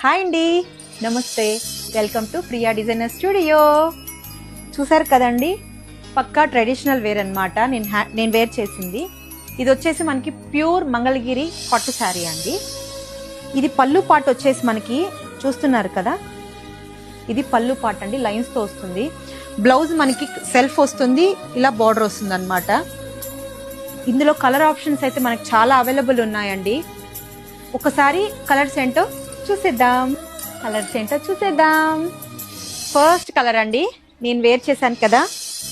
Hi అండి, నమస్తే, welcome to Priya designer studio. చూసారు కదండి, పక్కా ట్రెడిషనల్ వేర్ అనమాట. నేను వేర్ చేసింది ఇది వచ్చేసి మనకి ప్యూర్ మంగళగిరి పట్టు శారీ అండి. ఇది పళ్ళు పాట వచ్చేసి మనకి చూస్తున్నారు కదా, ఇది పళ్ళు పాట అండి, లైన్స్తో వస్తుంది. బ్లౌజ్ మనకి సెల్ఫ్ వస్తుంది, ఇలా బార్డర్ వస్తుంది అనమాట. ఇందులో కలర్ ఆప్షన్స్ అయితే మనకి చాలా అవైలబుల్ ఉన్నాయండి. ఒకసారి కలర్స్ ఏంటో చూసేద్దాం. ఫస్ట్ కలర్ అండి, నేను వేర్ చేశాను కదా,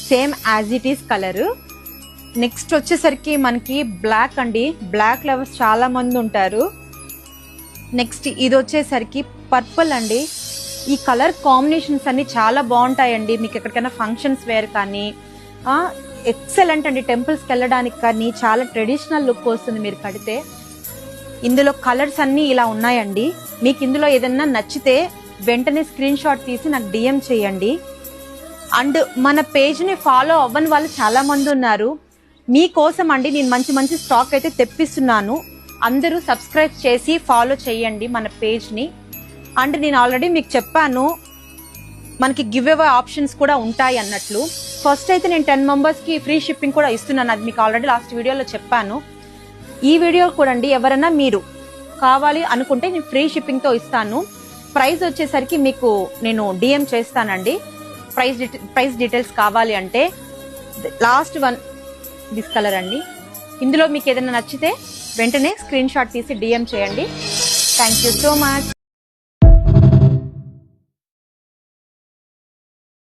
same as it is colour. Next వచ్చేసరికి మనకి బ్లాక్ అండి, బ్లాక్ లవర్స్ చాలా మంది ఉంటారు. నెక్స్ట్ ఇది వచ్చేసరికి పర్పుల్ అండి. ఈ కలర్ కాంబినేషన్స్ అన్ని చాలా బాగుంటాయండి. మీకు ఎక్కడికైనా ఫంక్షన్స్ వేర్ కానీ ఎక్సలెంట్ అండి. టెంపుల్స్కి వెళ్ళడానికి కానీ చాలా ట్రెడిషనల్ లుక్ వస్తుంది మీరు కడితే. ఇందులో కలర్స్ అన్నీ ఇలా ఉన్నాయండి. మీకు ఇందులో ఏదన్నా నచ్చితే వెంటనే స్క్రీన్ షాట్ తీసి నాకు డిఎం చేయండి. అండ్ మన పేజ్ని ఫాలో అవ్వని వాళ్ళు చాలా మంది ఉన్నారు. మీకోసం అండి నేను మంచి మంచి స్టాక్ అయితే తెప్పిస్తున్నాను. అందరూ సబ్స్క్రైబ్ చేసి ఫాలో చేయండి మన పేజ్ని. అండ్ నేను ఆల్రెడీ మీకు చెప్పాను మనకి గివ్ అవే ఆప్షన్స్ కూడా ఉంటాయి అన్నట్లు. ఫస్ట్ అయితే నేను 10 మెంబర్స్కి ఫ్రీ షిప్పింగ్ కూడా ఇస్తున్నాను, అది మీకు ఆల్రెడీ లాస్ట్ వీడియోలో చెప్పాను. ఈ వీడియో కూడా అండి ఎవరైనా మీరు కావాలి అనుకుంటే నేను ఫ్రీ షిప్పింగ్తో ఇస్తాను. ప్రైస్ వచ్చేసరికి మీకు నేను డిఎం చేస్తానండి. ప్రైస్ డీటెయిల్స్ కావాలి అంటే. లాస్ట్ వన్ దిస్ కలర్ అండి. ఇందులో మీకు ఏదైనా నచ్చితే వెంటనే స్క్రీన్ షాట్ తీసి డిఎం చేయండి. Thank you so much.